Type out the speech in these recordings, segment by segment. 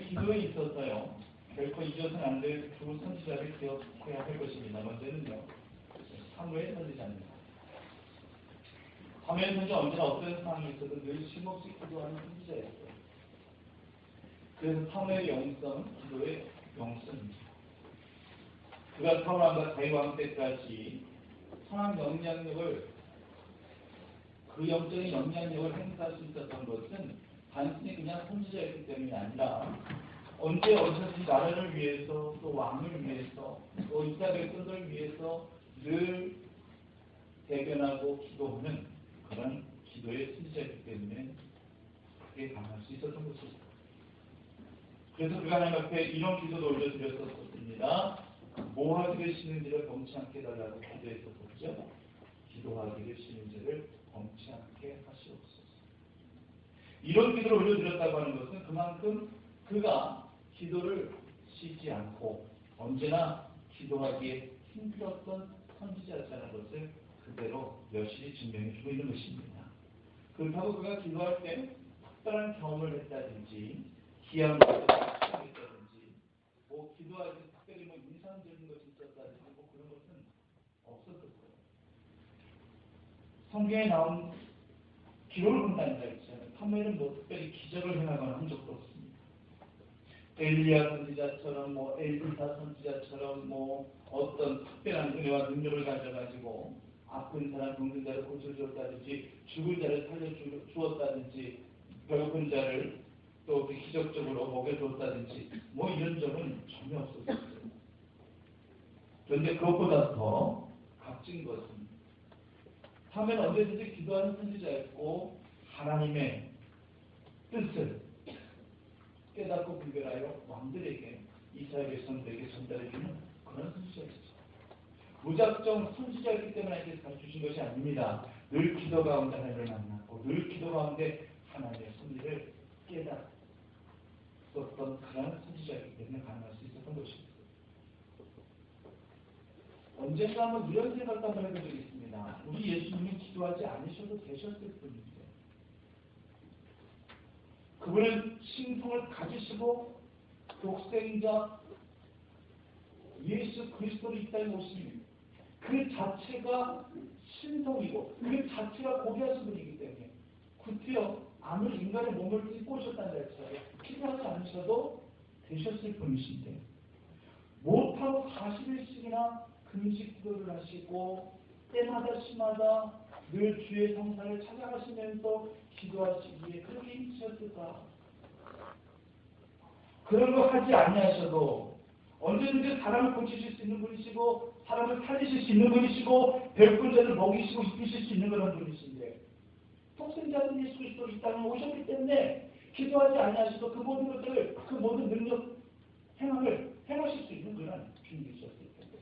우리 기도에 있어서요, 결코 잊어서는 안 될 두 선지자를 기억해야 할 것입니다. 먼저는요, 사무엘 선지자입니다. 사무엘 선지자 언제나 어떤 상황이 있어도 늘 쉼없이 기도하는 선지자였어요. 그래서 사무엘의 영성은 기도의 영성입니다. 그가 사울왕과 다윗 왕 때까지 선한 영향력을, 그 영적인 영향력을 행사할 수 있었던 것은 단순히 그냥 선지자였기 때문이 아니라 언제 어디서든지 나라를 위해서, 또 왕을 위해서, 또 이스라엘 백성들을 위해서 늘 대변하고 기도하는 그런 기도의 선지자이기 때문에 그게 가능할 수 있었던 것입니다. 그래서 그가 하나님 앞에 이런 기도도 올려드렸었습니다. 뭐 하기를 쉬는지를 범치 않게 해달라고 기도했었죠. 기도하기를 쉬는지를 범치 않게 하시옵소서. 이런 기도를 올려드렸다고 하는 것은 그만큼 그가 기도를 쉬지 않고 언제나 기도하기에 힘들었던 선지자였다는 것을 그대로 여실히 증명해주고 있는 것입니다. 그렇다고 그가 기도할 때 특별한 경험을 했다든지 기한을 했다든지 뭐 기도할 때 특별히 뭐 인상적인 것이 있었다든지 뭐 그런 것은 없었을 거예요. 성경에 나온 기록을 본다는 거 있잖아요. 사무엘은 뭐 특별히 기적을 행하거나 한 적도 없습니다. 엘리야 선지자처럼 뭐 엘리사 선지자처럼 뭐 어떤 특별한 은혜와 능력을 가져가지고 아픈 사람, 병든 자를 고쳐주었다든지 죽은 자를 살려주었다든지 배고픈 자를 또 기적적으로 먹여주었다든지 뭐 이런 적은 전혀 없었어요. 그런데 그것보다 더 값진 것은 사무엘은 언제든지 기도하는 선지자였고 하나님의 뜻을 깨닫고 분별하여 왕들에게, 이스라엘 백성들에게 전달해주는 그런 선지자였죠. 무작정 선지자였기 때문에 이렇게 가르쳐주신 것이 아닙니다. 늘 기도 가운데 하나님을 만났고 늘 기도 가운데 하나님의 섭리를 깨닫었던 그런 선지자였기 때문에 가능할 수 있었던 것입니다. 언젠가 한번 이런 생각도 한번 해본 적이 있습니다. 우리 예수님이 기도하지 않으셔도 되셨을 뿐인데 그분은 신성을 가지시고 독생자 예수 그리스도를 이 땅에 오신 그 자체가 신성이고 그 자체가 고귀하신 분이기 때문에 구태여 아무리 인간의 몸을 입고 오셨다는 할지라도 기도하지 않으셔도 되셨을 분이신데 못하고 40일씩이나 금식 기도를 하시고 때마다 시마다 늘 주의 성산을 찾아가시면서 기도하시기에 그렇게 힘쓰셨을까? 그런 거 하지 아니하셔도 언제든지 사람을 고치실 수 있는 분이시고 사람을 살리실 수 있는 분이시고 배고픈 자를 먹이시고 입히실 수 있는 그런 분이신데 독생자는 예수 그리스도 이 땅에 오셨기 때문에 기도하지 아니하셔도 그 모든 것들을, 그 모든 능력 행함을 행하실 수 있는 그런 분이셨을 텐데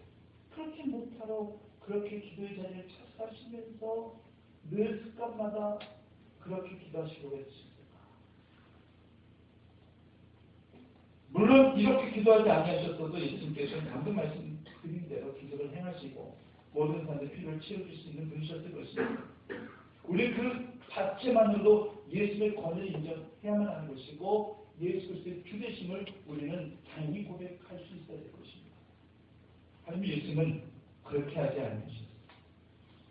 그렇게 못하러 그렇게 기도의 자리를 찾아가시면서 늘 습관마다 그렇게 기도하시고 계십니까? 물론 이렇게 기도하지 아니하셨어도 예수님께서는 방금 말씀드린 대로 기도를 행하시고 모든 사람들의 필요를 채워줄 수 있는 분이셨을 것입니다. 우리 그 자체만으로도 예수의 권위를 인정해야만 하는 것이고 예수 그리스도의 주되심을 우리는 당연히 고백할 수 있어야 될 것입니다. 하지만 예수님은 그렇게 하지 않으셨어요.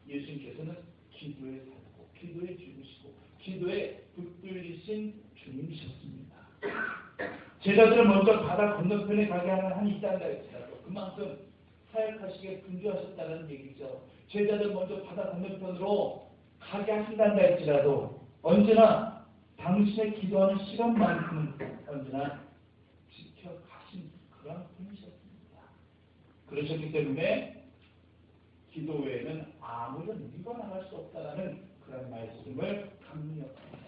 예수님께서는 기도에 살고 기도에 죽으시고 기도에 붙들리신 주님이셨습니다. 제자들을 먼저 바다 건너편에 가게 하는 한이 있다는 할지라도 그만큼 사역하시기에 분주하셨다는 얘기죠. 제자들 먼저 바다 건너편으로 가게 하신다는 할지라도 언제나 당신의 기도하는 시간만큼은 언제나 지켜가신 그런 분이셨습니다. 그러셨기 때문에 기도 외에는 아무런 일과 나갈 수 없다라는 그런 말씀을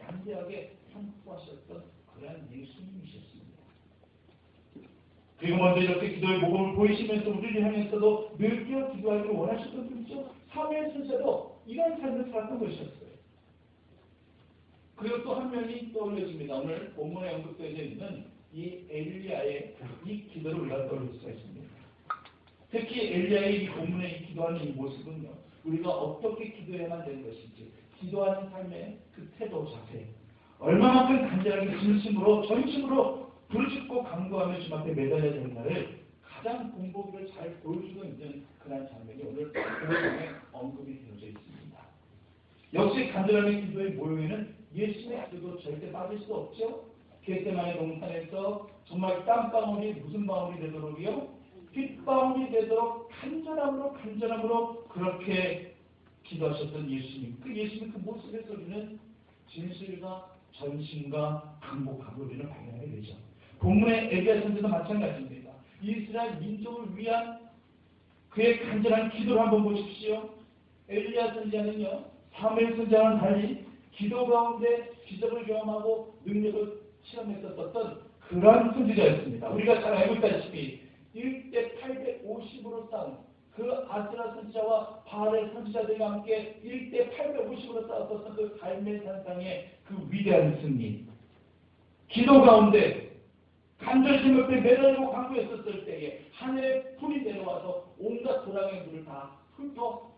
강력하게 선포하셨던 그런 예수님이셨습니다. 그리고 먼저 이렇게 기도의 모범을 보이시면서 우리를 향해서도 늘 끼어 기도하기를 원하셨던 분이죠. 사무엘 선지자도 이런 삶을 살았던 것이었어요. 그리고 또 한 명이 떠올려집니다. 오늘 본문에 언급되어 있는 이 엘리야의 이 기도를 우리가 떠올릴 수가 있습니다. 특히 엘리야의 이 본문에 이 기도하는 이 모습은요, 우리가 어떻게 기도해야만 되는 것인지, 기도하는 삶의 그 태도 자세, 얼마만큼 간절하게 진심으로 전심으로 부르짖고 간구하며 주님 앞에 매달려야 되는 날을 가장 본보기를 잘 보여주고 있는 그런 장면이 오늘 교회에 언급이 되어져 있습니다. 역시 간절함의 기도의 모형에는 예수님의 기도도 절대 빠질 수 없죠. 겟세마네 동산에서 정말 땀방울이 무슨 방울이 되도록이요? 핏방울이 되도록 간절함으로 그렇게 기도하셨던 예수님. 그 예수님 그 모습에서 우리는 진실과 전심과 강복함을 우리는 발견하게 되죠. 본문의 엘리야 선지도 마찬가지입니다. 이스라엘 민족을 위한 그의 간절한 기도를 한번 보십시오. 엘리야 선지자는요, 사무엘 선지자와는 달리 기도 가운데 기적을 경험하고 능력을 실험했었던 그러한 선지자였습니다. 우리가 잘 알고 있다시피 1대 850으로 싸운 그 아스라 선지자와 바알의 선지자들과 함께 1대 850으로 싸웠었던 그 갈멜 산상의 그 위대한 승리. 기도 가운데 간절히 옆에 매달리고 간구했었을 때에 하늘의 불이 내려와서 온갖 도랑의 물을 다 훑어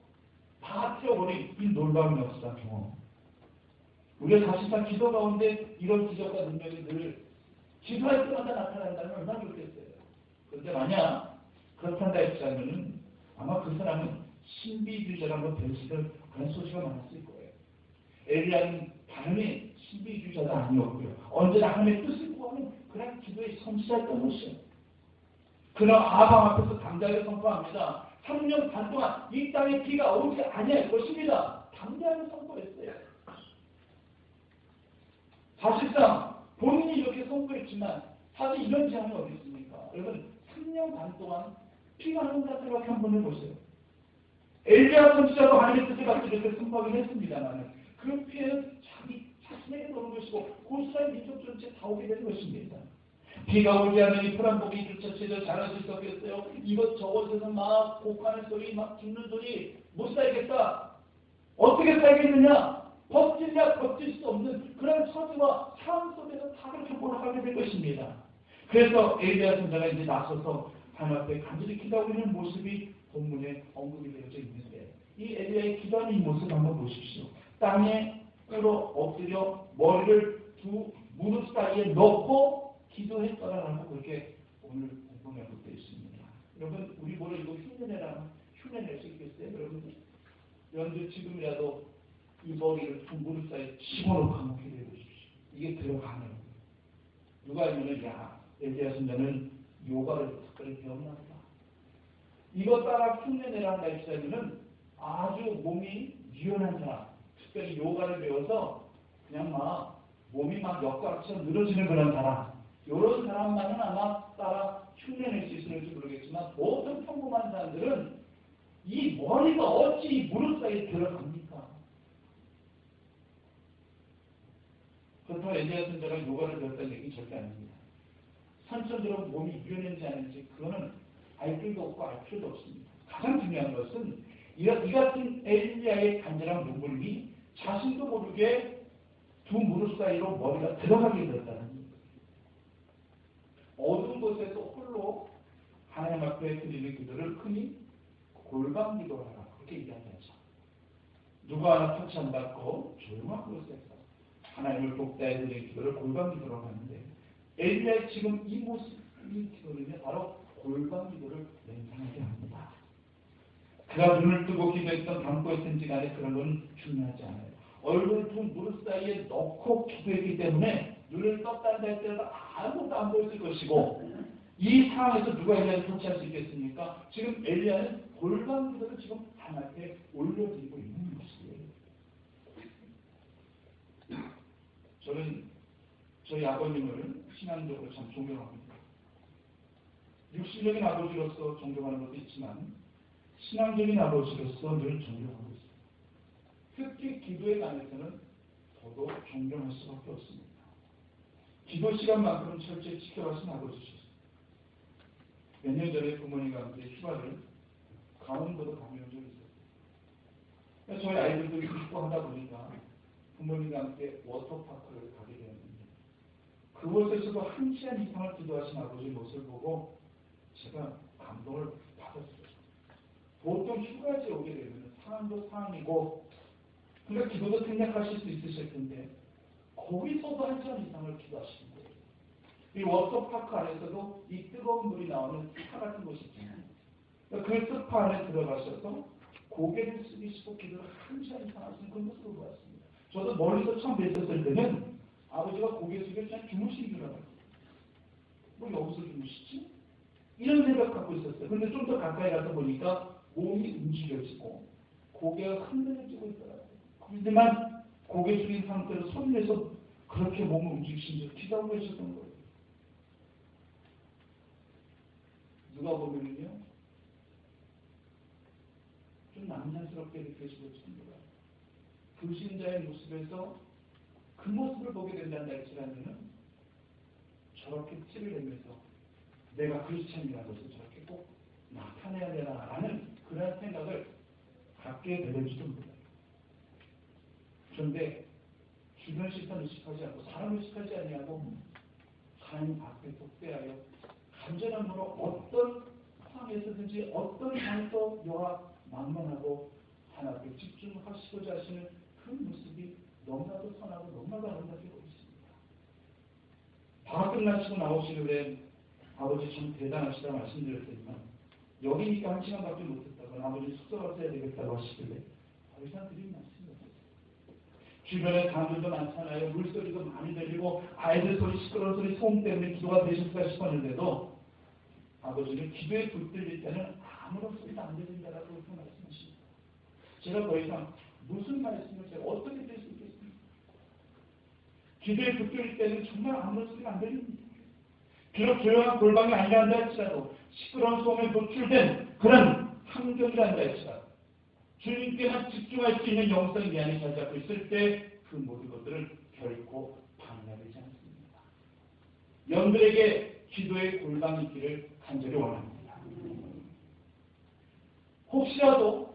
다 태워버린 이 놀라운 역사 경험. 우리가 사실상 기도 가운데 이런 기적과 능력이 늘 기도할 때마다 나타난다면 얼마나 좋겠어요. 그런데 만약 그렇단다 했다면은 아마 그 사람은 신비주의자라고 될 수 있는 그런 소식가 많았을 거예요. 엘리야는 당연히 신비주의자가 아니었고요. 언제나 하나님의 뜻을 구하는 그런 기도의 선지자였던 것이에요. 그러나 아방 앞에서 담대하게 선포합니다. 3년 반 동안 이 땅에 비가 오지 아니할 것입니다. 담대하게 선포했어요. 사실상 본인이 이렇게 선포했지만 사실 이런 제한이 어디 있습니까? 여러분 3년 반 동안 비가 안 온다 생각 한번 해보세요. 엘리야 선지자도 하나님의 뜻을 갖고 이렇게 선포하긴 했습니다만 그 피해는 자신에게 오는 것이고 고스란히 민족 전체 다 오게 되는 것입니다. 비가 오지 않으니 풀한복이 주처치도 잘할 수 있었겠어요. 이것저것에서 막 곡하는 소리, 막 죽는 소리 못 살겠다. 어떻게 살겠느냐? 버틸 수 없는 그런 처지와 상황 속에서 다 그렇게 몰아가게 될 것입니다. 그래서 엘리야 선지자가 이제 나서서 하나님 앞에 간절히 기도하고 있는 모습이 본문에 언급이 되어져 있는데 이 엘리야의 기도하는 이 모습 한번 보십시오. 땅에 꿇어 엎드려 머리를 두 무릎 사이에 넣고 기도했더라라고 그렇게 오늘 본문에 언급되어 있습니다. 여러분 우리 뭐를 이거 흉내낼 수 있겠어요? 여러분들 여러분들 지금이라도 이 머리를 두 무릎 사이에 집어넣고 한번 기도해 보십시오. 이게 들어가네요. 누가 알면은 야 엘리야 선지자는 요가를 특별히 배웠나 보다. 이거 따라 흉내내라 한다 했으면은 아주 몸이 유연한 사람, 특별히 요가를 배워서 그냥 막 몸이 막 역각처럼 늘어지는 그런 사람, 이런 사람만은 아마 따라 흉내낼 수 있을지 모르겠지만 보통 평범한 사람들은 이 머리가 어찌 이 무릎 사이에 들어갑니까? 그렇다고 엘리야 선지자가 요가를 배웠다는 얘기는 절대 아닙니다. 선천적으로 몸이 유연한지 아닌지 그거는 알 필요도 없고 알 필요도 없습니다. 가장 중요한 것은 이 같은 엘리야의 간절한 눈물이 자신도 모르게 두 무릎 사이로 머리가 들어가게 되었다는 겁니다. 어두운 곳에서 홀로 하나님 앞에 드리는 기도를 흔히 골방 기도하라 그렇게 이야기하죠. 누가 하나 터치 안 받고 조용한 곳에서 하나님을 복다해 드리는 기도를 골방 기도라고 하는데 엘리야의 지금 이 모습, 이 기도는요 바로 골방 기도를 연상하게 합니다. 그가 눈을 뜨고 기도했던 감고 했든지 간에 그런 건 중요하지 않아요. 얼굴을 두 무릎 사이에 넣고 기도했기 때문에 눈을 떴다는 할때도 아무것도 안 보였을 것이고 이 상황에서 누가 엘리야를 터치할 수 있겠습니까? 지금 엘리야는 골방 기도를 지금 하나님께 올려드리고 있는 것이에요. 저는 저희 아버님을 신앙적으로 참 존경합니다. 육신적인 아버지로서 존경하는 것도 있지만 신앙적인 아버지로서 늘 존경하고 있습니다. 특히 기도에 관해서는 더더욱 존경할 수밖에 없습니다. 기도 시간만큼은 철저히 지켜가신 아버지셨습니다. 몇 년 전에 부모님과 함께 휴가를 강원도로 다녀온 적이 있었어요. 저희 아이들도 축구하다 보니까 부모님과 함께 워터파크를 가게 되었는데 그곳에서도 한 시간 이상을 기도하신 아버지의 모습을 보고 제가 감동을 받았어요. 보통 휴가지에 오게 되면 상황도 상황이고 그러니까 기도도 생략하실 수 있으실 텐데 거기서도 한 시간 이상을 기도하시는 거예요. 이 워터파크 안에서도 이 뜨거운 물이 나오는 스파 같은 곳이 있잖아요. 그 스파 안에 들어가셔서 고개를 숙이시고 기도를 한 시간 이상 하시는 그런 모습을 보았습니다. 저도 멀리서 처음 뵀었을 때는 아버지가 고개 숙여 그냥 주무신 줄 알았어요. 뭐 여기서 주무시지? 이런 생각 갖고 있었어요. 근데 좀 더 가까이 가서 보니까 몸이 움직여지고 고개가 흔들려지고 있더라고요. 하지만 고개 숙인 상태로 손을 내서 그렇게 몸을 움직이신 줄 기도하고 계셨던 거예요. 누가 보면은요, 좀 남자스럽게 느껴지고 있습니다. 불신자의 모습에서 그 모습을 보게 된다는 할지라는 저렇게 티를 내면서 내가 크리스찬이라서 저렇게 꼭 나타내야 되나라는 그런 생각을 갖게 되는지도 몰라요. 그런데 주변 시선 의식하지 않고 사람 의식하지 아니하고 하나님 앞에 독대하여 간절함으로 어떤 상황에서든지 어떤 장소와 만만하고 하나님께 집중하시고자 하시는 그 모습이 너무나도 선하고 너무나도 아름답게 보입니다. 다 끝나시고 나오시길래 아버지 참 대단하시다 말씀드렸지만 여기니까 한 시간밖에 못했다고 아버지 숙소 가서 해야 되겠다고 하시길래 더 이상 드린 말씀이 없었어요. 주변에 사람들도 많잖아요. 물소리도 많이 들리고 아이들 소리 시끄러운 소리 소음 때문에 기도가 되실까 싶었는데도 아버지는 기도에 붙들릴 때는 아무런 소리도 안 들린다라고 그렇게 말씀하십니다. 제가 더 이상 무슨 말씀을 제가 어떻게 될 수 있겠습니까? 기도에 붙들릴 때는 정말 아무런 소리가 안 들립니다. 비록 조용한 골방이 아니란다 할지라도 시끄러운 소음에 노출된 그런 환경이란다 할지라도 주님께만 집중할 수 있는 영성이 내 안에 자리 잡고 있을 때 그 모든 것들은 결코 방해되지 않습니다. 여러분들에게 기도의 골방이 있기를 간절히 원합니다. 혹시라도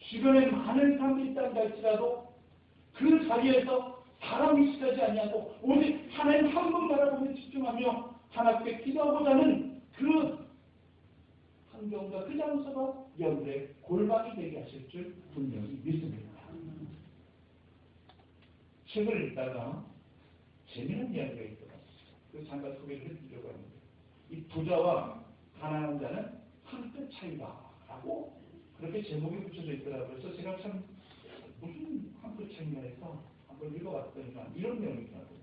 주변에 많은 사람들이 있다고 할지라도 그 자리에서 사람이 있지 아니하고 오직 하나님 한 분 바라보며 집중하며 하나님께 기도하고자 하는 그 환경과 그 장소가 여러분의 골방이 되게 하실 줄 분명히 믿습니다. 책을 읽다가 재미난 이야기가 있더라고요. 그래서 잠깐 소개를 해드리려고 합니다. 이 부자와 가난한 자는 한 끗 차이다라고 그렇게 제목이 붙여져 있더라고요. 그래서 제가 참 무슨 한 끗 차이냐 해서 한번 읽어봤더니만 이런 내용이 있더라고요.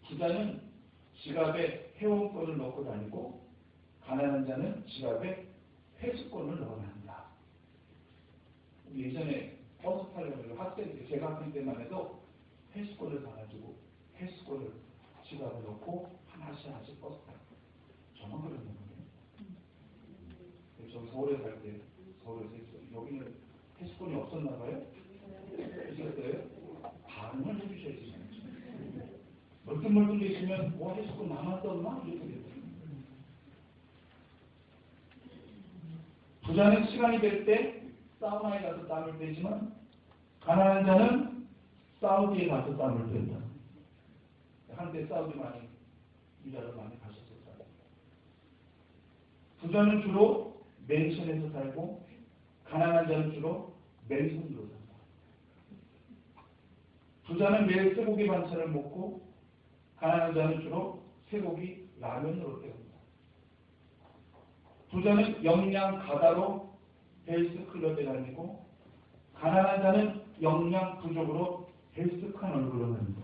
부자는 지갑에 회원권을 넣고 다니고 가난한 자는 지갑에 회수권을 넣어낸다. 예전에 버스 타려고 학생 때, 제가 학생 때만 해도 회수권을 사가지고 회수권을 지갑에 넣고 하나씩 버스 타고 저만 그랬는데 저 서울에 살 때 서울에서 여기는 회수권이 없었나 봐요? 있었어요? 반응을 해주셔야지. 멀뚱멀뚱 계시면 회수권 남았었나? 이렇게 됐어요. 부자는 시간이 될 때 사우나에 가서 땀을 빼지만 가난한 자는 사우디에 가서 땀을 뺀다. 한때 사우디 많이 일하러 많이 가셨었어요. 부자는 주로 맨션에서 살고 가난한 자는 주로 맨손으로 산다. 부자는 매일 쇠고기 반찬을 먹고 가난한 자는 주로 쇠고기 라면으로 때운다. 부자는 영양 가다로 헬스클럽에 다니고 가난한 자는 영양 부족으로 헬스칸 얼굴로 다닌다.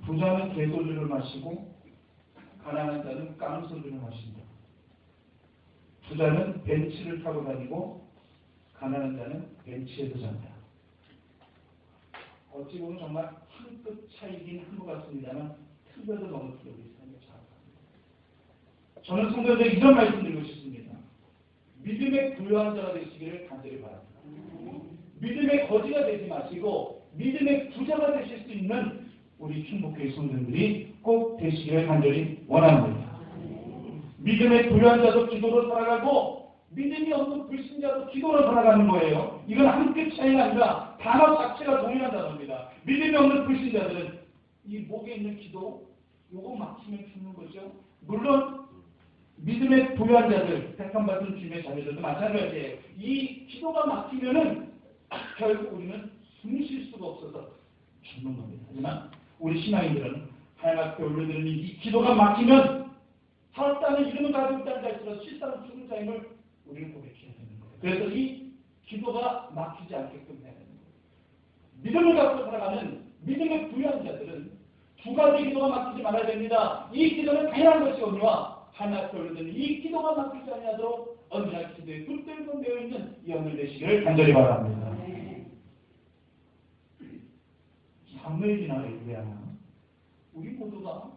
부자는 개소주를 마시고 가난한 자는 깡소주를 마신다. 부자는 벤츠를 타고 다니고 가난한 자는 벤치에서 잔다. 어찌 보면 정말 한 끗 차이긴 한 것 같습니다만 틀려도 너무 틀려 비슷한 게 잘합니다. 저는 성도들에게 이런 말씀 드리고 싶습니다. 믿음의 부유한 자가 되시기를 간절히 바랍니다. 믿음의 거지가 되지 마시고 믿음의 부자가 되실 수 있는 우리 충북교회 성도들이 꼭 되시기를 간절히 원합니다. 믿음의 부유한 자도 기도로 살아가고 믿음이 없는 불신자도 기도로 살아가는 거예요. 이건 한 끗 차이가 아니라 단어 자체가 동일한 단어입니다. 믿음이 없는 불신자들은 이 목에 있는 기도 요거 막히면 죽는 거죠. 물론 믿음의 부유한 자들, 택함받은 주님의 자녀들도 마찬가지예요. 이 기도가 막히면은 결국 우리는 숨 쉴 수가 없어서 죽는 겁니다. 하지만 우리 신앙인들은 하나님 앞에 올려드리는 이 기도가 막히면 살았다는 이름은 가지고 있다는 자일수록 실상은 죽은 자임을 우리는 고백해야 되는 거예요. 그래서 이 기도가 막히지 않게끔 해야 되는 거예요. 믿음을 갖고 살아가는 믿음의 부유한 자들은 두 가지 기도가 막히지 말아야 됩니다. 이 기도는 당연한 것이오니와 하나님 앞에 올려드리는 이 기도가 막히지 아니하도록 언제나 기도에 붙들고 되어 있는 여러분 되시기를 간절히 바랍니다. 사무엘이나 엘리야나 우리 모두가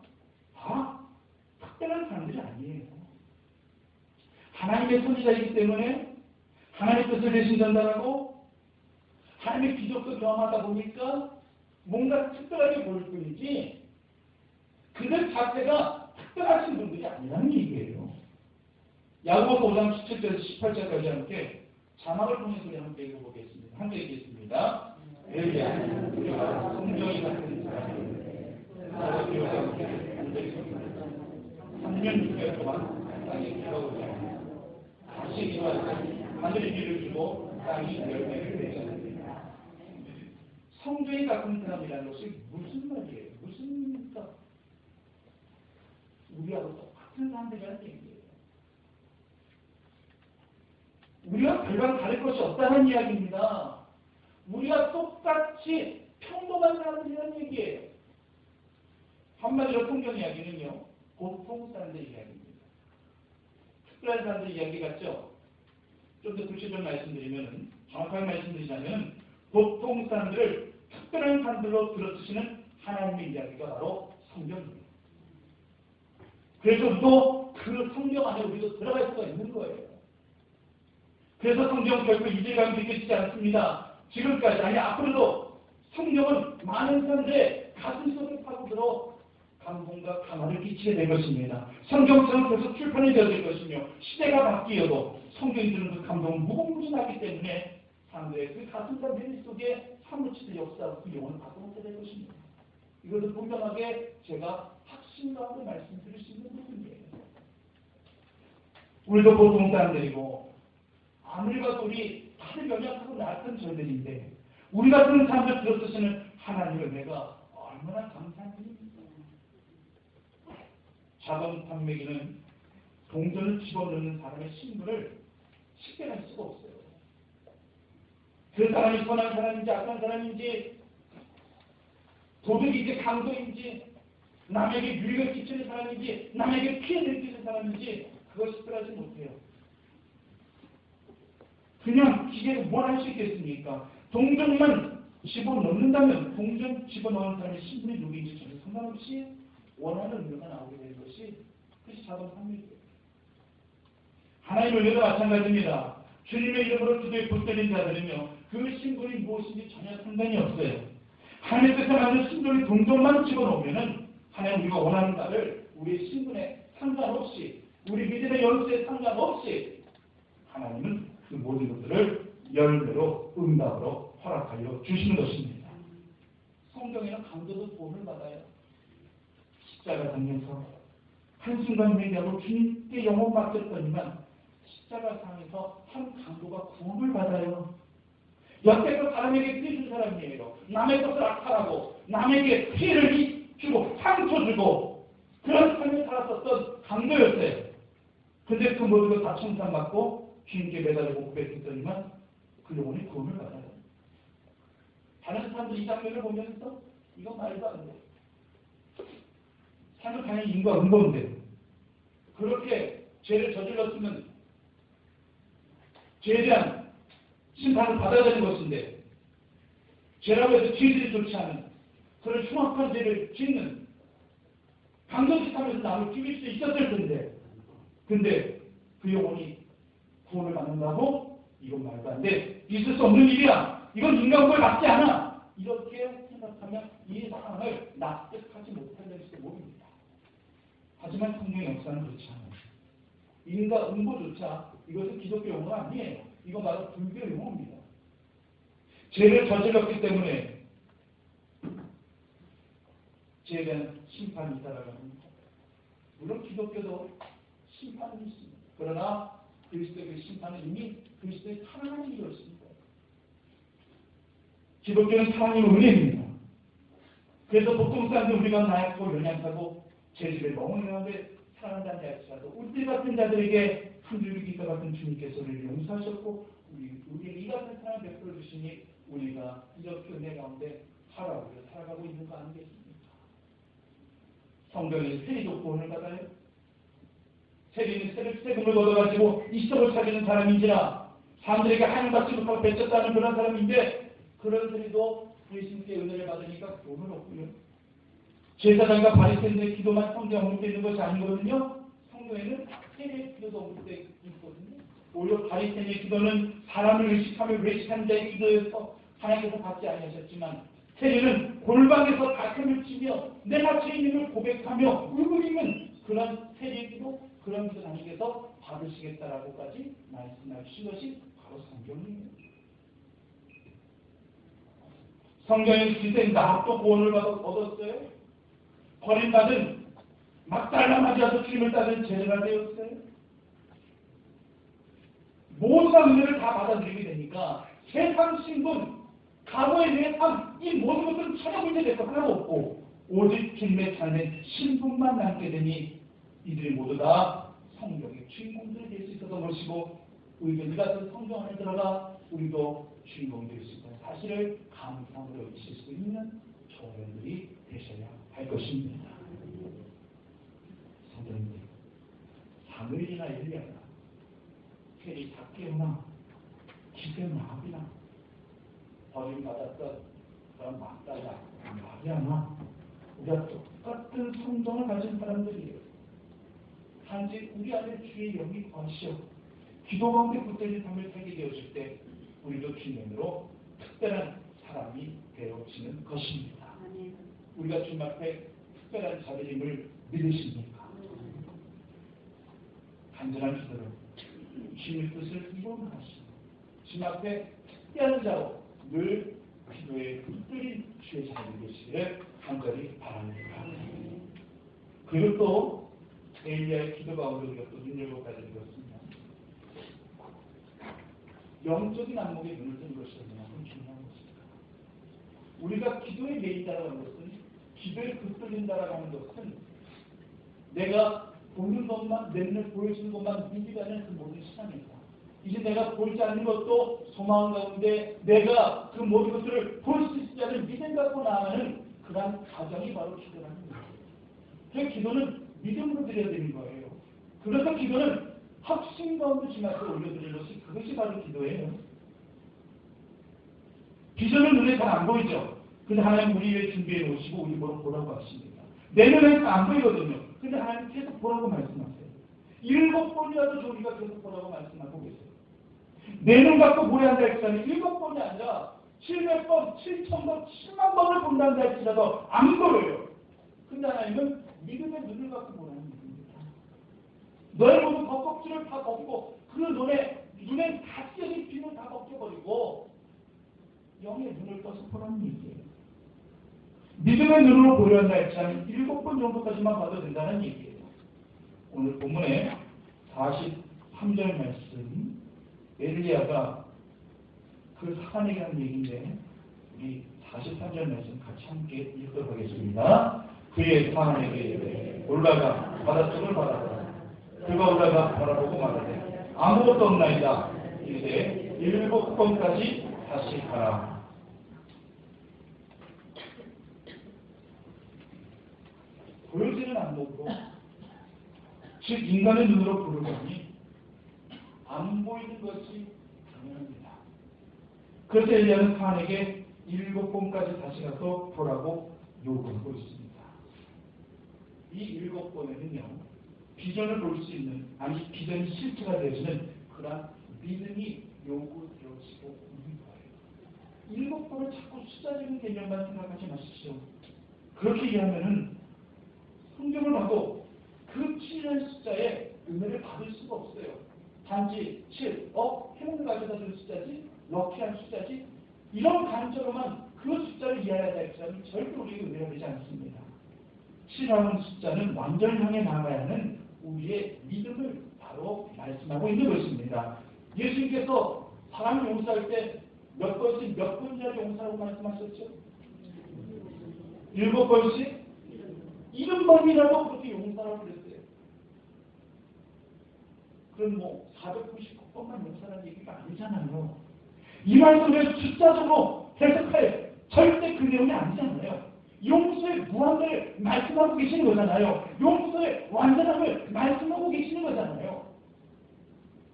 다 특별한 사람들이 아니에요. 하나님의 선지자이기 때문에 하나님의 뜻을 대신 전달하고 하나님의 기적도 경험하다 보니까 뭔가 특별하게 보일 뿐이지 그들 자체가 특별하신 분들이 아니라는 얘기예요. 야고보서 5장 17절에서 18절까지 함께 자막을 통해서 우리 함께 읽어보겠습니다. 함께 읽겠습니다. 엘리야는 우리가 성경이 같은 사람인데 나도 그와 함께 앉아있었습니다. 3년 6개월 동안 땅에 기도하고 다시 기도하더니 하늘이 비를 주고 땅이 열매를 맺었습니다. 성경이 같은 사람이라는 것이 무슨 말이에요? 무슨 말입니까? 우리하고 똑같은 사람들이라는 얘기예요. 우리가 별반 다를 것이 없다는 이야기입니다. 우리가 똑같이 평범한 사람들이라는 얘기예요. 한마디로 성경 이야기는요, 보통 사람들 이야기입니다. 특별한 사람들 이야기 같죠? 좀 더 구체적으로 말씀드리면, 정확하게 말씀드리자면, 보통 사람들을 특별한 사람들로 들어주시는 하나님의 이야기가 바로 성경입니다. 그래서 또 그 성경 안에 우리도 들어갈 수가 있는 거예요. 그래서 성경은 결코 이질감이 느껴지지 않습니다. 지금까지 아니 앞으로도 성경은 많은 사람들의 가슴 속에 파고들어 감동과 감화를 끼치게 될 것입니다. 성경처럼 계속 출판이 되어질 것이며 시대가 바뀌어도 성경이 주는 그 감동은 무궁무진하기 때문에 사람들의 그 가슴과 뇌리 속에 사무치는 역사와 그 영혼을 바꿔놓게 될 것입니다. 이것을 분명하게 제가 확신과 함께 말씀드릴 수 있는 부분이에요. 우리도 보통 사람들이고 아무리 봐도 우리 다들 연약하고 나약한 저들인데 우리 같은 사람들 들어쓰시는 하나님을 내가 얼마나 감사한 일입니까? 자동 판매기는 동전을 집어넣는 사람의 신분을 식별할 수가 없어요. 그 사람이 선한 사람인지 악한 사람인지 도둑인지 강도인지 남에게 유익을 끼치는 사람인지 남에게 피해를 끼치는 사람인지 그걸 식별하지 못해요. 그냥 기계로 뭘 할 수 있겠습니까? 동전만 집어넣는다면 동전 집어넣는 사람의 신분이 누구인지 전혀 상관없이 원하는 의미가 나오게 되는 것이 그것이 자동 판매기예요. 하나님의 은혜도 마찬가지입니다. 주님의 이름으로 기도에 붙들린 자들은요, 그 신분이 무엇인지 전혀 상관이 없어요. 하나님께서 만든 신분이 동전만 집어넣으면은 하나님 우리가 원하는 바를 우리의 신분에 상관없이 우리 믿음의 연수에 상관없이 하나님은 그 모든 것들을 열매로 응답으로 허락하여 주시는 것입니다. 성경에는 강도도 도움을 받아요. 십자가 당해서 한순간 회개하고 주님께 영혼 맡겼더니만 십자가 상에서 한 강도가 구원을 받아요. 여태껏 사람에게 피해준 사람이에요. 남의 것을 악탈하고 남에게 피해를 주고 상처 주고 그런 삶을 살았었던 강도였어요. 근데 그 모든 걸 다 청산받고 주님께 매달리고 고백했더니만 그 영혼이 구원을 받아요. 다른 사람들이 이 장면을 보면서 이거 말도 안 돼. 사실 당연히 인과 응보인데 그렇게 죄를 저질렀으면 죄에 대한 심판을 받아야 되는 것인데 죄라고 해서 죄질이 좋지 않은 그런 흉악한 죄를 짓는 강도짓하면서 남을 죽일 수 있었을 텐데 근데 그 영혼이 구원을 받는다고? 이건 말도 안 돼. 있을 수 없는 일이야. 이건 인간을 맞지 않아. 이렇게 생각하면 이 상황을 납득하지 못할지도 모릅니다. 하지만 성경의 역사는 그렇지 않아요. 인과 응보조차 이것은 기독교 용어가 아니에요. 이건 바로 불교 용어입니다. 죄를 저질렀기 때문에 죄에 대한 심판이 있다라는 겁니다. 물론 기독교도 심판이 있습니다. 그러나 그리스도의 심판은 이미 그리스도의 사랑을 이루었습니다. 기독교는 사랑의 은혜입니다. 그래서 보통 사람들 우리가 나약하고 연약하고 제 집에 너무 유명한데 사랑한다는 자일지라도 우리 같은 자들에게 한 줄기 빛과 같은 주님께서 우리를 용서하셨고 우리에게 이 같은 사랑을 베풀어 주시니 우리가 이렇게 은혜 가운데 살아가고 있는 거 아니겠습니까? 성경에 세리도 구원을 받아요. 세리는 세금을 얻어가지고 이석을 찾는 사람인지라 사람들에게 하나님 받지 못하고 뱉었다는 그런 사람인데 그런 세리도 예수님께 은혜를 받으니까 구원을 얻고요. 제사장과 바리새인의 기도만 성경에 언급되어 있는 것이 아니거든요. 성경에는 세리의 기도도 언급되어 있거든요. 오히려 바리새인의 기도는 사람을 의식하며 외식하는 자의 기도에서 하나님께서 받지 아니하셨지만 세리는 골방에서 다툼을 치며 내가 죄인임을 고백하며 울고 있는 그런 세리의 기도, 그런 기도 하나님께서 받으시겠다라고까지 말씀해 주신 것이 바로 성경이에요. 성경에 기생 나도 구원을 얻었어요. 버림받은 막달라 마리아도 주님을 따르는 제자가 되었어요. 모든 은혜를 다 받아들이게 되니까 세상 신분, 과거에 대해 이 모든 것들은 전혀 문제될 것 하나도 없고 오직 주님의 삶의 신분만 남게 되니 이들이 모두 다 성경의 주인공들이 될 수 있어서 것이고 우리도 이 같은 성경 안에 들어가 우리도 주인공이 될 수 있다는 사실을 감상으로 여기실 수 있는 조연들이 되셔야 할 것입니다. 성도님들, 사무엘이나 엘리야나 세리 zac개오나 기생나합이나 버림받았던 그런 막달라 마리아나 우리가 똑같은 성정을 가진 사람들이에요. 단지 우리 안에 주의 영이 거하시어 기도 가운데 붙들린 삶을 살게 되었을 때 우리도 주님으로 특별한 사람이 되어지는 것입니다. 우리가 주님 앞에 특별한 자들임을 믿으십니까? 간절한 기도로 주님의 뜻을 이루어나가시고 주님 앞에 특별한 자로 늘 기도에 붙들린 주의 자들이 되시기를 간절히 바랍니다. 그리고 또 엘리야의 기도 가운데 우리가 또 눈여겨봐야 될 것입니다. 영적인 안목에 눈을 뜬 것이 얼마나 중요한 것입니다. 우리가 기도에 매인다라는 것은 기도에 붙들린다라고 하는 것은 내가 보는 것만 맨날 보여주는 것만 믿으라는 그 모든 시간입니다. 이제 내가 보이지 않는 것도 소망 가운데 내가 그 모든 것들을 볼 수 있지 않은 믿음 갖고 나아가는 그런 과정이 바로 기도라는 거예요. 그 기도는 믿음으로 드려야 되는 거예요. 그래서 기도는 확신 가운데 주님 앞에 올려드리는 것이 그것이 바로 기도예요. 비전은 눈에 잘 안 보이죠. 근데 하나님 우리 위해 준비해 놓으시고 우리 보라고 하십니다. 내 눈에 잘 안 보이거든요. 근데 하나님 계속 보라고 말씀하세요. 7번이라도 우리가 계속 보라고 말씀하고 계세요. 내 눈 갖고 뭐야 한다 할지라도 7번이 아니라 700번, 7,000번, 10만 번을 본다는 할지라도 안 보여요. 근데 하나님은 믿음의 눈을 갖고 보라는 겁니다. 너의 모든 겉껍질을 다 벗고 그 눈에 다 찢어진 피는 다 벗겨버리고 영의 눈을 떠서 보라는 얘기예요. 믿음의 눈으로 보려 한다 할지라면 7번 정도까지만 봐도 된다는 얘기예요. 오늘 본문에 43절 말씀 엘리야가 그 사관에게 한 얘기인데 우리 43절 말씀 같이 함께 읽도록 하겠습니다. 그의 사관에게 올라가 바닷속을 바라보라. 그가 올라가 바라보고 말하되 아무것도 없나이다. 이제 7번까지 다시 가라. 보여지는 안목으로 즉 인간의 눈으로 보려니 안 보이는 것이 당연합니다. 그래서 엘리야는 사안에게 7번까지 다시 가서 보라고 요구하고 있습니다. 이 7번에는요 비전을 볼 수 있는 아니 비전이 실체가 되어지는 그런 믿음이 요구되어지고 있는 거예요. 7번을 자꾸 숫자적인 개념만 생각하지 마십시오. 그렇게 이해하면은 성경을 봐도 그 7이라는 숫자에 은혜를 받을 수가 없어요. 단지 7, 행운을 가져다 주는 숫자지, 럭키한 숫자지, 이런 관점으로만 그 숫자를 이해해야 될지라면 절대 우리에게 은혜가 되지 않습니다. 7이라는 숫자는 완전히 향해 나가야 하는 우리의 믿음을 바로 말씀하고 있는 것입니다. 예수님께서 사람을 용서할 때 몇 번씩 몇 번짜리 용서라고 말씀하셨죠? 7번씩 70번이라고 그렇게 용서라고 그랬어요. 그럼 뭐 499번만 용서라는 얘기가 아니잖아요. 이 말씀을 숫자적으로 해석할 절대 그 내용이 아니잖아요. 용서의 무한대를 말씀하고 계시는 거잖아요. 용서의 완전함을 말씀하고 계시는 거잖아요.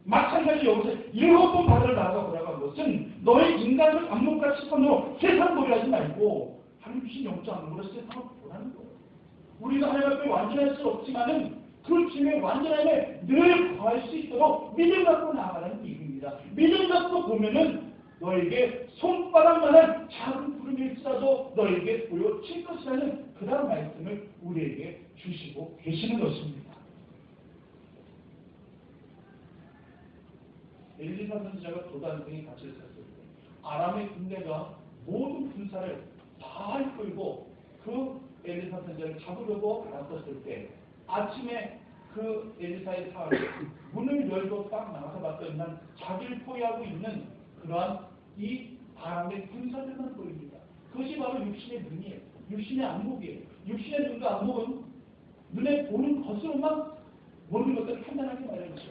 마찬가지로 여기서 7번 바다를 나가보라고 한 것은 너의 인간을 안목과 시선으로 세상 보게 하지 말고 하나님 주신 영적 안목으로 세상을 보라는 거예요. 우리가 하나님 앞에 완전할 수 없지만은 그 주님의 완전함에 늘 거할 수 있도록 믿음 갖고 나아가라는 얘기입니다. 믿음 갖고 보면은 너에게 손바닥만한 작은 구름일지라도 너에게 보여칠 것이라는 그런 말씀을 우리에게 주시고 계시는 것입니다. 엘리사 선지자가 도단성에 갇혀 있었을 때 아람의 군대가 모든 군사를 다 이끌고 그 엘리사 선지자를 잡으려고 나섰을 때 아침에 그 엘리사의 사람이 문을 열고 딱 나가서 봤더니 자기를 포위하고 있는 그러한 이 아람의 군사들만 보입니다. 그것이 바로 육신의 눈이에요. 육신의 안목이에요. 육신의 눈과 안목은 눈에 보는 것으로만 모든 것들을 판단하기 마련이죠.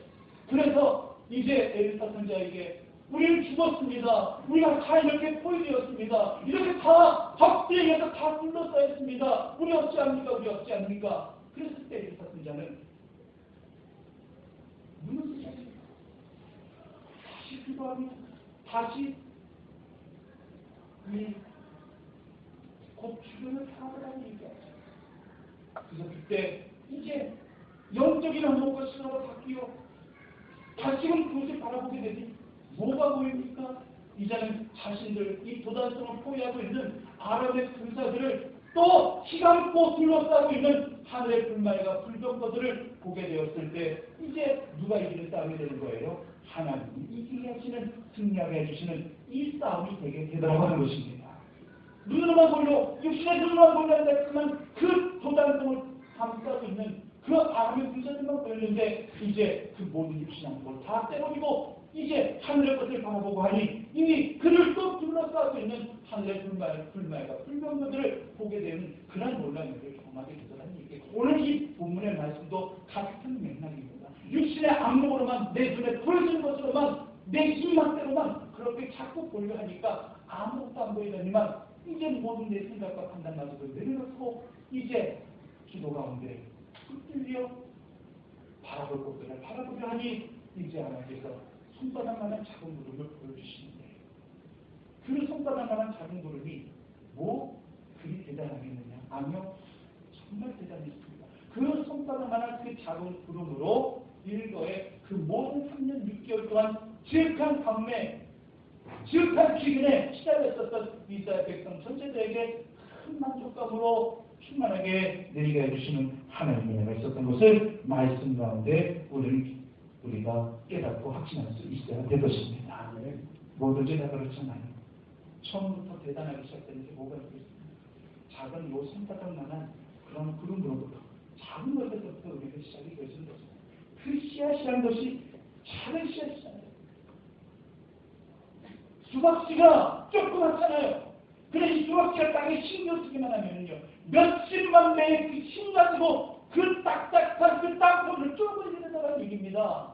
그래서 이제 엘리사 선지자에게 우리는 죽었습니다. 우리가 다 이렇게 포위되었습니다. 이렇게 다 적들에 의해서 다 둘러싸였습니다. 우리 없지 않습니까? 우리 없지 않습니까? 그랬을 때 엘리사 선지자는 눈을 뜨지 않습니다. 다시 기도합니다. 다시 곧 주변을 파악하라는 얘기하죠. 그래서 그때 이제 영적인 안목과 신화가 바뀌어 다시금 그것을 바라보게 되니 뭐가 보입니까? 이제는 자신들 이 도단성을 포위하고 있는 아람의 군사들을 또 휘감고 둘러싸고 있는 하늘의 불말과 불병거들을 보게 되었을 때 이제 누가 이기는 싸움이 되는 거예요? 하나님이 이기게 하시는 승리하게 해주시는 이 싸움이 되게 되더라고 하는 것입니다. 눈으로만 보려 육신의 눈으로만 보려는데 했지만 그 도단성을 감싸고 있는 그 아람의 군사들만 보였는데 이제 그 모든 육신한 걸 다 떼버리고 이제 하늘의 것을 바라보고 하니 이미 그를 또 둘러싸고 있는 하늘의 불말과 불병거들을 보게 되는 그런 놀라운 일을 경험하게 되더라는 얘기예요. 오늘 이 본문의 말씀도 같은 맥락입니다. 육신의 안목으로만 내 눈에 보여지는 것으로만 내 입맛대로만 그렇게 자꾸 보려 하니까 아무것도 안 보이더니만 이제 모든 내 생각과 판단마저도 내려놓고 이제 기도 가운데 흩날려 바라볼 것들을 바라보려 하니 이제 하나님께서 손바닥만한 작은 구름을 보여주시는데 그 손바닥만한 작은 구름이 뭐 그리 대단하겠느냐? 아니요, 정말 대단했습니다. 그 손바닥만한 그 작은 구름으로 일거에 그 모든 3년 6개월 동안 지극한 감매, 지극한 기근에 시달렸었던 이스라엘 백성 전체들에게 큰 만족감으로 충만하게 내리게 해주시는 하나님의 은혜가 있었던 것을 말씀 가운데 우리가 깨닫고 확신할 수 있어야 될 것입니다. 뭐든지 다 그렇잖아요. 처음부터 대단하게 시작되는 게 뭐가 있겠습니까? 작은 요 손바닥만한 그런 구름으로부터 작은 것에서부터 우리가 시작이 되는 거죠. 그 씨앗이라는 것이 작은 씨앗이잖아요. 수박씨가 조그맣잖아요. 그래 이 수박씨가 땅에 심겨지기만 하면요 몇십만 배의 그 힘 가지고 그 딱딱한 그 땅콩을 쪼그리게 된다는 얘기입니다.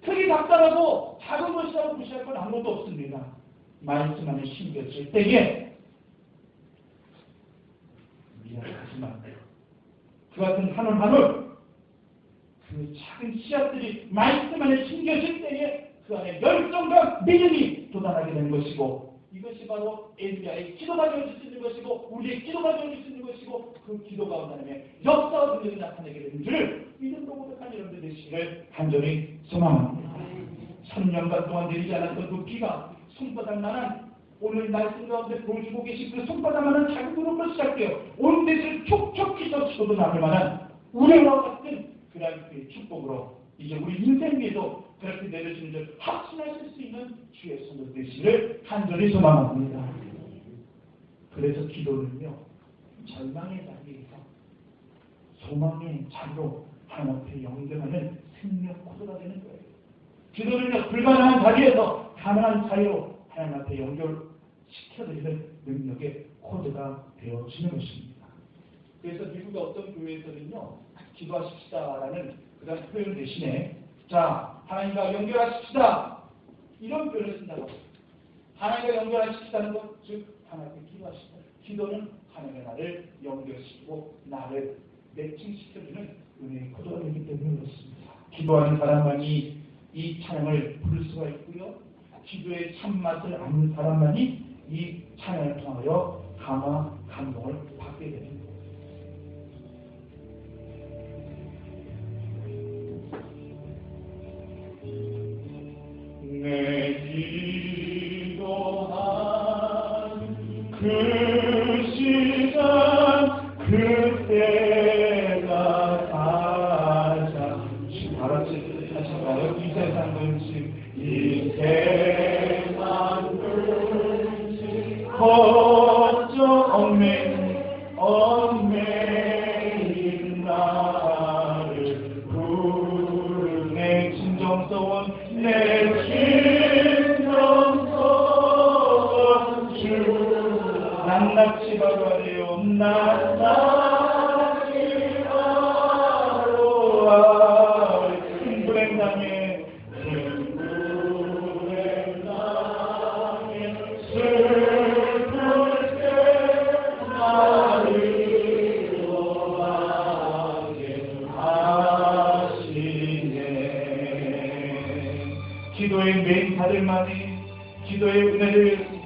크기 작다라고 작은 것이라고 무시할 건 아무것도 없습니다. 말씀 안에 심겨질 때에 미안하지만 그 같은 한 올 한 올 그 작은 씨앗들이 말씀 안에 심겨질 때에 그 안에 열정과 믿음이 돋아나게 되는 것이고 이것이 바로 엘리야의 기도가 되어질 수 있는 것이고 우리의 기도가 되어질 수 있는 것이고 그 기도가 하나님의 역사와 능력이 나타나게 되는 줄을 믿음으로 고백한 여러분들 되시기를 간절히 소망합니다. 3년간 동안 내리지 않았던 그 비가 손바닥만한 오늘 말씀 가운데 보여주고 계신 그 손바닥만한 작은 구름으로 시작되어 온 대지를 촉촉히 젖히고도 남을 만한 우리와 같은 그런 그 축복으로 이제 우리 인생 위에도 그렇게 내려지는 줄 확신하실 수 있는 주의 손을 되시기를 간절히 소망합니다. 그래서 기도는요 절망의 자리에서 소망의 자리로 하나님 앞에 연결하는 생명 코드가 되는 거예요. 기도는요 불가능한 자리에서 가능한 자리로 하나님 앞에 연결 시켜드리는 능력의 코드가 되어지는 것입니다. 그래서 미국의 어떤 교회에서는요, 기도하십시다라는 그런 표현 대신에 자, 하나님과 연결하십시다 이런 표현을 쓴다고 합니다. 하나님과 연결하십시다는 것, 즉 하나님께 기도하십시다. 기도는 하나님의 나를 연결시키고 나를 매칭시켜주는 은혜의 코드가 되기 때문에 그렇습니다. 기도하는 사람만이 이 찬양을 부를 수가 있고요. 기도의 참맛을 아는 사람만이 이 찬양을 통하여 감화, 감동을 받게 됩니다. 내 기도한 그 시간 그때가 가장 다같이 하신가요? 이 세상 근심 이 세상 근심 걱정 얽매인 나를 부르네 진정서원 내 진정서원 주 낱낱이 바라래요 낱낱이 바라와 큰 불행 당해 슬플 때 나를 위로하게 하시네. 기도의 맹사들만이 기도의 은혜를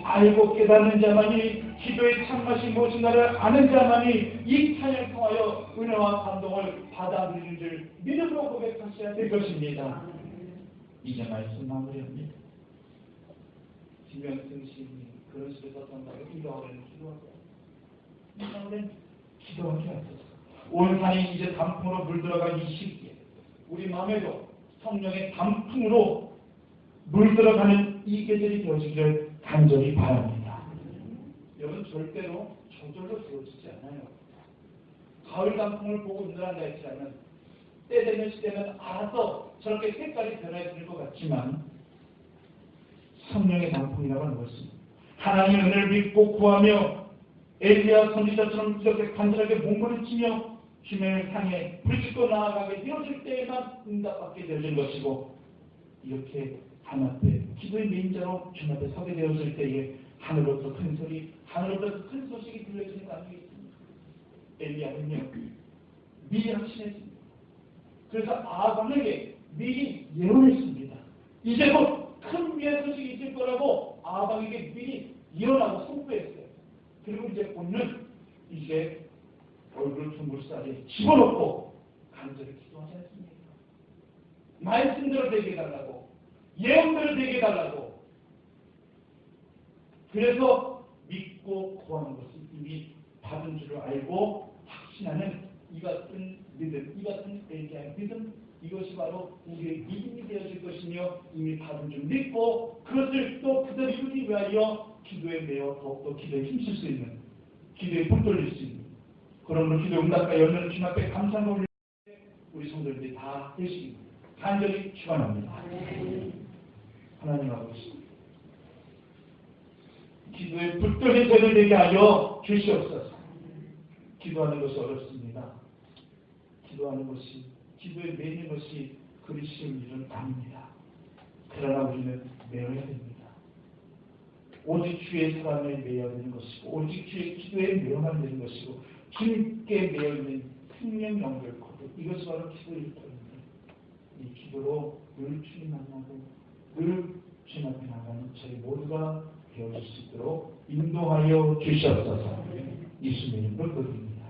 알고 깨닫는 자만이 기도의 참맛이 무엇인가를 아는 자만이 이 찬양을 통하여 은혜와 감동을 받아들이는 줄 믿음으로 고백하셔야 될 것입니다. 이제 말씀 마무리합니다. 김명승 시인이 그런 식으로 썼던가요? 기도하는 기도하게 하소서. 온 산이 이제 단풍으로 물들어간 이 시기에 우리 마음에도 성령의 단풍으로 물들어가는 이 계절이 되어지기를 간절히 바랍니다. 여러분 절대로 저절로 되어지지 않아요. 가을 단풍을 보고 눈을 앉아있지라면 때 되면 시되면 알아서 저렇게 색깔이 변해지는 것 같지만 성령의 단풍이라고 하는 것은 하나님의 은혜를 믿고 구하며 엘리야 선지자처럼 이렇게 간절하게 몸부림치며 주님을 향해 부르짖고 나아가게 되어질 때에만 응답받게 되어진 것이고 이렇게 하나님 앞에 기도의 메인자로 주님 앞에 서게 되었을 때에 하늘로부터 큰 소리, 하늘로부터 큰 소식이 들려지는 거 아니겠습니까? 엘리야는요 미리 확신했습니다. 그래서 아방에게 미리 예언했습니다. 이제 곧 큰 위의 소식이 있을 거라고 아방에게 미리 예언하고 선포했어요. 그리고 이제 오늘 이제 얼굴 둥글살에 집어넣고 간절히 기도하지 않습니까? 말씀대로 되게 해달라고, 예언대로 되게 해달라고. 그래서 믿고 구하는 것은 이미 받은 줄을 알고 확신하는 이 같은 믿음, 이 같은 엘리야의 믿음, 이것이 바로 우리의 믿음이 되어질 것이며 이미 받은 줄 믿고 그것을 또 그대로 이루기 위하여 기도에 매여 더욱더 기도에 힘쓸 수 있는, 기도에 불 돌릴 수 있는 그러므로 기도 응답과 열매는 주님 앞에 감사함을 올릴 때 우리 성도들이 다 되시기 간절히 축원합니다. 하나님 아버지, 기도에 불돌린 저들 되게 하여 주시옵소서. 기도하는 것이 어렵습니다. 기도하는 것이, 기도에 매이는 것이 그리 쉬운 일은 아닙니다. 그러나 우리는 매어야 됩니다. 오직 주의 사랑에 매여야 되는 것이고, 오직 주의 기도에 매여만 되는 것이고, 주님께 매여있는 생명 연결 코드, 이것이 바로 기도일 터입니다. 이 기도로 늘 주님 만나고 늘 주님 앞에 나가는 저희 모두가 되어질 수 있도록 인도하여 주시옵소서. 예수님의 이름으로 기도드립니다.